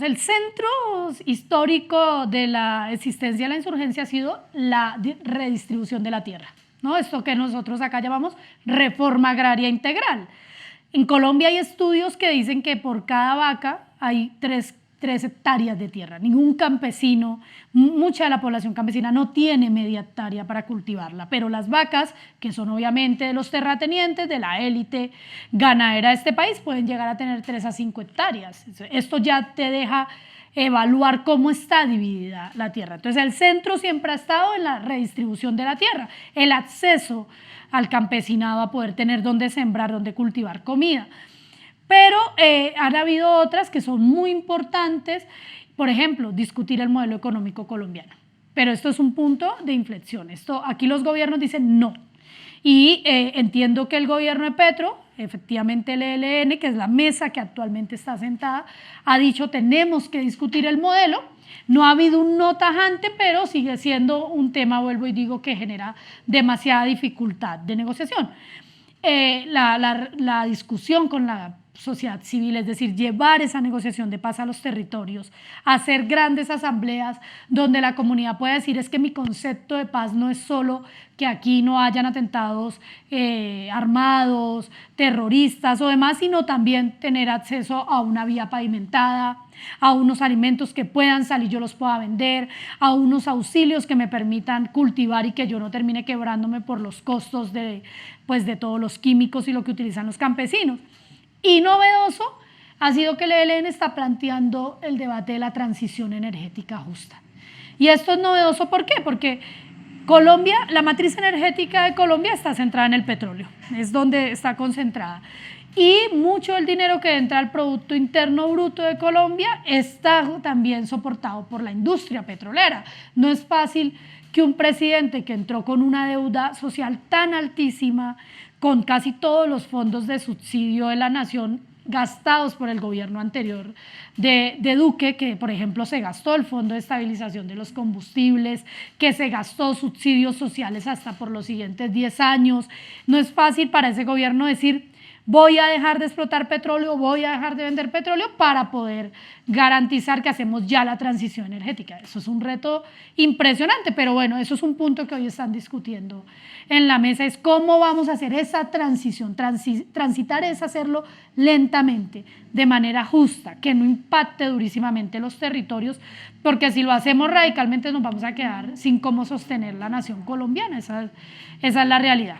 el centro histórico de la existencia de la insurgencia ha sido la redistribución de la tierra, ¿no? Esto que nosotros acá llamamos reforma agraria integral. En Colombia hay estudios que dicen que por cada vaca hay 3 hectáreas de tierra. Ningún campesino, mucha de la población campesina no tiene media hectárea para cultivarla, pero las vacas, que son obviamente de los terratenientes, de la élite ganadera de este país, pueden llegar a tener 3 a 5 hectáreas. Esto ya te deja evaluar cómo está dividida la tierra. Entonces el centro siempre ha estado en la redistribución de la tierra, el acceso al campesinado a poder tener dónde sembrar, dónde cultivar comida. Pero han habido otras que son muy importantes, por ejemplo, discutir el modelo económico colombiano. Pero esto es un punto de inflexión. Aquí los gobiernos dicen no. Y entiendo que el gobierno de Petro, efectivamente el ELN, que es la mesa que actualmente está sentada, ha dicho tenemos que discutir el modelo. No ha habido un no tajante, pero sigue siendo un tema, vuelvo y digo, que genera demasiada dificultad de negociación. La discusión con la sociedad civil, es decir, llevar esa negociación de paz a los territorios, hacer grandes asambleas donde la comunidad pueda decir es que mi concepto de paz no es solo que aquí no hayan atentados armados, terroristas o demás, sino también tener acceso a una vía pavimentada, a unos alimentos que puedan salir, yo los pueda vender, a unos auxilios que me permitan cultivar y que yo no termine quebrándome por los costos de todos los químicos y lo que utilizan los campesinos. Y novedoso ha sido que el ELN está planteando el debate de la transición energética justa. Y esto es novedoso, ¿por qué? Porque Colombia, la matriz energética de Colombia está centrada en el petróleo, es donde está concentrada. Y mucho del dinero que entra al Producto Interno Bruto de Colombia está también soportado por la industria petrolera. No es fácil que un presidente que entró con una deuda social tan altísima, con casi todos los fondos de subsidio de la nación gastados por el gobierno anterior de Duque, que por ejemplo se gastó el Fondo de Estabilización de los Combustibles, que se gastó subsidios sociales hasta por los siguientes 10 años. No es fácil para ese gobierno decir voy a dejar de explotar petróleo, voy a dejar de vender petróleo para poder garantizar que hacemos ya la transición energética. Eso es un reto impresionante, pero bueno, eso es un punto que hoy están discutiendo en la mesa, es cómo vamos a hacer esa transición. Transitar es hacerlo lentamente, de manera justa, que no impacte durísimamente los territorios, porque si lo hacemos radicalmente nos vamos a quedar sin cómo sostener la nación colombiana, esa es la realidad.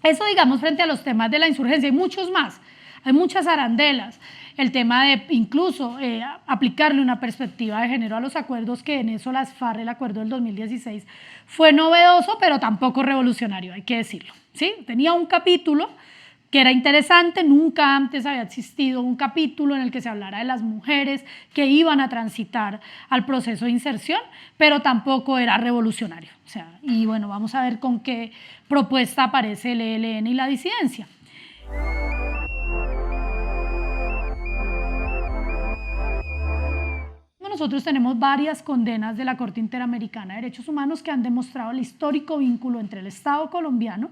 Eso, digamos, frente a los temas de la insurgencia, hay muchos más, hay muchas arandelas, el tema de incluso aplicarle una perspectiva de género a los acuerdos, que en eso las FARC, el acuerdo del 2016, fue novedoso, pero tampoco revolucionario, hay que decirlo, ¿sí? Tenía un capítulo que era interesante, nunca antes había existido un capítulo en el que se hablara de las mujeres que iban a transitar al proceso de inserción, pero tampoco era revolucionario. O sea, y bueno, vamos a ver con qué propuesta aparece el ELN y la disidencia. Nosotros tenemos varias condenas de la Corte Interamericana de Derechos Humanos que han demostrado el histórico vínculo entre el Estado colombiano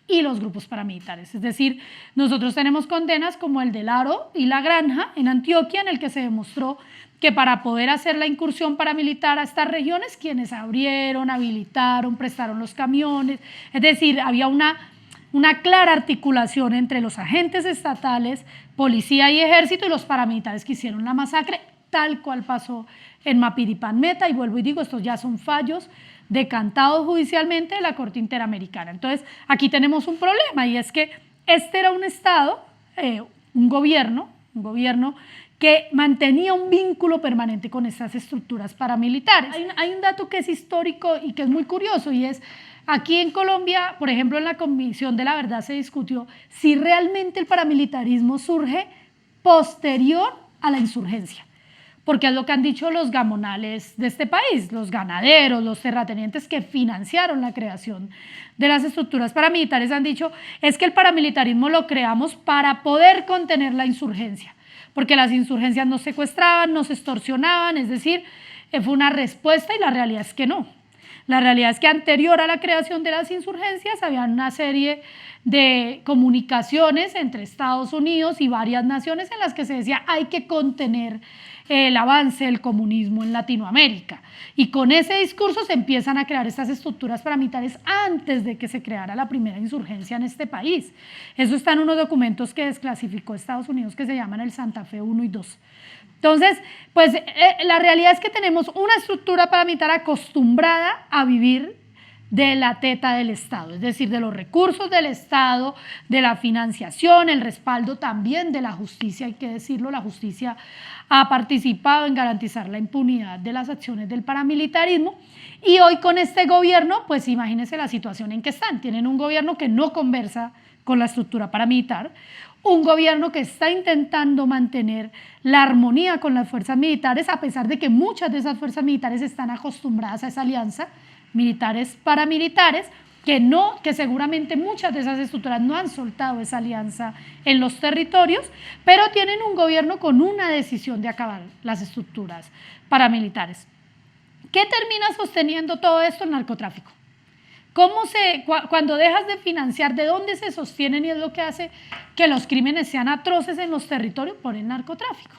y los grupos paramilitares. Es decir, nosotros tenemos condenas como el del Aro y la Granja en Antioquia, en el que se demostró que para poder hacer la incursión paramilitar a estas regiones, quienes abrieron, habilitaron, prestaron los camiones, es decir, había una clara articulación entre los agentes estatales, policía y ejército, y los paramilitares que hicieron la masacre, tal cual pasó en Mapiripán Meta, y vuelvo y digo, estos ya son fallos decantados judicialmente de la Corte Interamericana. Entonces, aquí tenemos un problema, y es que este era un Estado, un gobierno que mantenía un vínculo permanente con estas estructuras paramilitares. Hay un dato que es histórico y que es muy curioso, y es, aquí en Colombia, por ejemplo, en la Comisión de la Verdad se discutió si realmente el paramilitarismo surge posterior a la insurgencia, porque es lo que han dicho los gamonales de este país, los ganaderos, los terratenientes que financiaron la creación de las estructuras paramilitares, han dicho es que el paramilitarismo lo creamos para poder contener la insurgencia, porque las insurgencias nos secuestraban, nos extorsionaban, es decir, fue una respuesta, y la realidad es que no. La realidad es que anterior a la creación de las insurgencias había una serie de comunicaciones entre Estados Unidos y varias naciones en las que se decía hay que contener el avance del comunismo en Latinoamérica. Y con ese discurso se empiezan a crear estas estructuras paramilitares antes de que se creara la primera insurgencia en este país. Eso está en unos documentos que desclasificó Estados Unidos que se llaman el Santa Fe 1 y 2. Entonces, pues la realidad es que tenemos una estructura paramilitar acostumbrada a vivir de la teta del Estado, es decir, de los recursos del Estado, de la financiación, el respaldo también de la justicia, hay que decirlo, la justicia ha participado en garantizar la impunidad de las acciones del paramilitarismo y hoy con este gobierno, pues imagínense la situación en que están, tienen un gobierno que no conversa con la estructura paramilitar, un gobierno que está intentando mantener la armonía con las fuerzas militares, a pesar de que muchas de esas fuerzas militares están acostumbradas a esa alianza, militares paramilitares, que seguramente muchas de esas estructuras no han soltado esa alianza en los territorios, pero tienen un gobierno con una decisión de acabar las estructuras paramilitares. ¿Qué termina sosteniendo todo esto? El narcotráfico. Cuando dejas de financiar, ¿de dónde se sostienen? Y es lo que hace que los crímenes sean atroces en los territorios por el narcotráfico,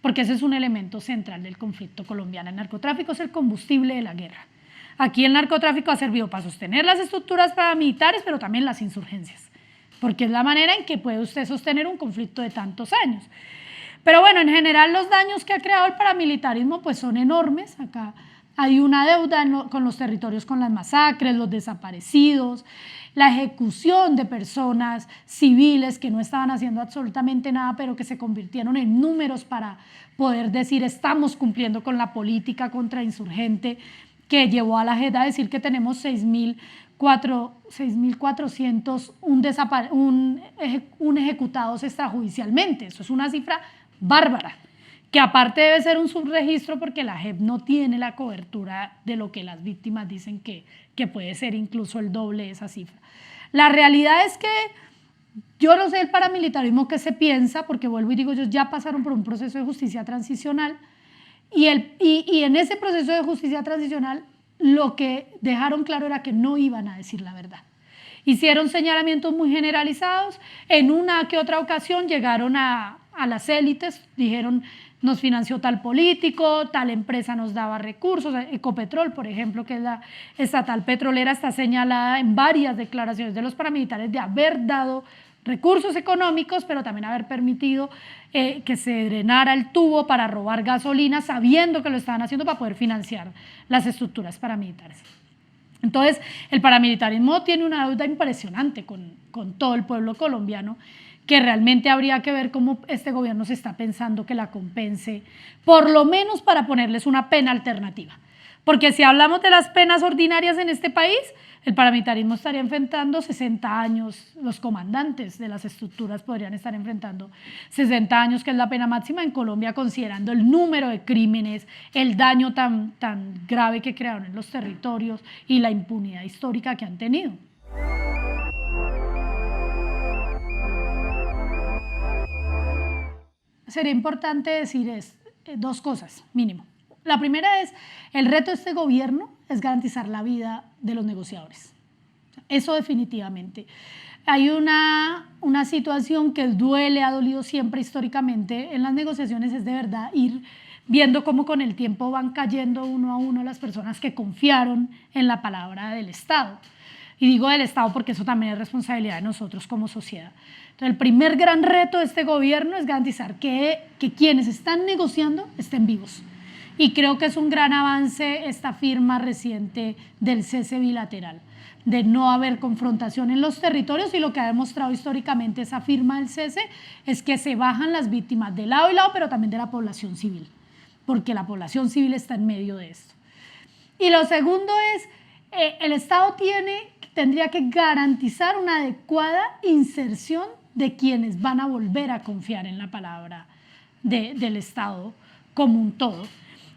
porque ese es un elemento central del conflicto colombiano. El narcotráfico es el combustible de la guerra. Aquí el narcotráfico ha servido para sostener las estructuras paramilitares, pero también las insurgencias, porque es la manera en que puede usted sostener un conflicto de tantos años. Pero bueno, en general los daños que ha creado el paramilitarismo pues son enormes. Acá hay una deuda con los territorios, con las masacres, los desaparecidos, la ejecución de personas civiles que no estaban haciendo absolutamente nada, pero que se convirtieron en números para poder decir estamos cumpliendo con la política contrainsurgente, que llevó a la JEP a decir que tenemos 6.401 ejecutados extrajudicialmente. Eso es una cifra bárbara, que aparte debe ser un subregistro porque la JEP no tiene la cobertura de lo que las víctimas dicen que puede ser incluso el doble de esa cifra. La realidad es que yo no sé el paramilitarismo que se piensa, porque vuelvo y digo, ellos ya pasaron por un proceso de justicia transicional, y en ese proceso de justicia transicional lo que dejaron claro era que no iban a decir la verdad. Hicieron señalamientos muy generalizados, en una que otra ocasión llegaron a las élites, dijeron nos financió tal político, tal empresa nos daba recursos, Ecopetrol, por ejemplo, que es la estatal petrolera, está señalada en varias declaraciones de los paramilitares de haber dado recursos económicos, pero también haber permitido que se drenara el tubo para robar gasolina, sabiendo que lo estaban haciendo para poder financiar las estructuras paramilitares. Entonces, el paramilitarismo tiene una deuda impresionante con todo el pueblo colombiano, que realmente habría que ver cómo este gobierno se está pensando que la compense, por lo menos para ponerles una pena alternativa. Porque si hablamos de las penas ordinarias en este país, el paramilitarismo estaría enfrentando 60 años, los comandantes de las estructuras podrían estar enfrentando 60 años, que es la pena máxima en Colombia, considerando el número de crímenes, el daño tan grave que crearon en los territorios y la impunidad histórica que han tenido. Sería importante decir dos cosas, mínimo. La primera es, el reto de este gobierno es garantizar la vida de los negociadores. Eso definitivamente. Hay una situación que duele, ha dolido siempre históricamente en las negociaciones, es de verdad ir viendo cómo con el tiempo van cayendo uno a uno las personas que confiaron en la palabra del Estado. Y digo del Estado porque eso también es responsabilidad de nosotros como sociedad. Entonces, el primer gran reto de este gobierno es garantizar que quienes están negociando estén vivos. Y creo que es un gran avance esta firma reciente del cese bilateral, de no haber confrontación en los territorios, y lo que ha demostrado históricamente esa firma del cese es que se bajan las víctimas de lado y lado, pero también de la población civil, porque la población civil está en medio de esto. Y lo segundo es, el Estado tendría que garantizar una adecuada inserción de quienes van a volver a confiar en la palabra del Estado como un todo.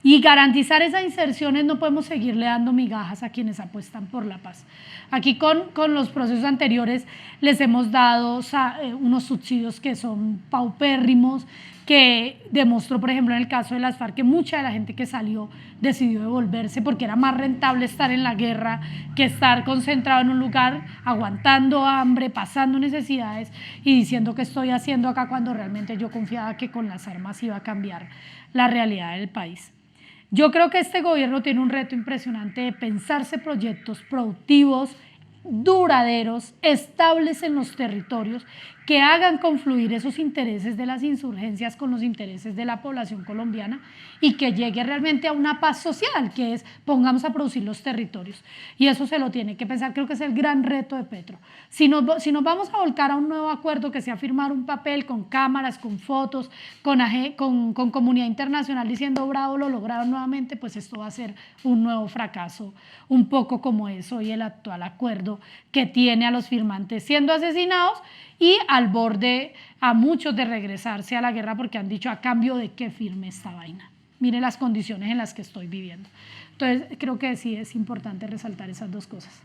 Y garantizar esa inserción no podemos seguirle dando migajas a quienes apuestan por la paz. Aquí con los procesos anteriores les hemos dado unos subsidios que son paupérrimos, que demostró, por ejemplo, en el caso de las FARC, que mucha de la gente que salió decidió devolverse porque era más rentable estar en la guerra que estar concentrado en un lugar, aguantando hambre, pasando necesidades y diciendo que estoy haciendo acá, cuando realmente yo confiaba que con las armas iba a cambiar la realidad del país. Yo creo que este gobierno tiene un reto impresionante de pensarse proyectos productivos, duraderos, estables en los territorios, que hagan confluir esos intereses de las insurgencias con los intereses de la población colombiana y que llegue realmente a una paz social, que es pongamos a producir los territorios. Y eso se lo tiene que pensar, creo que es el gran reto de Petro. Si nos vamos a volcar a un nuevo acuerdo que sea firmar un papel con cámaras, con fotos, con comunidad internacional diciendo bravo, lo lograron nuevamente, pues esto va a ser un nuevo fracaso, un poco como es hoy el actual acuerdo que tiene a los firmantes siendo asesinados y al borde a muchos de regresarse a la guerra porque han dicho a cambio de qué firme esta vaina. Mire las condiciones en las que estoy viviendo. Entonces creo que sí es importante resaltar esas dos cosas.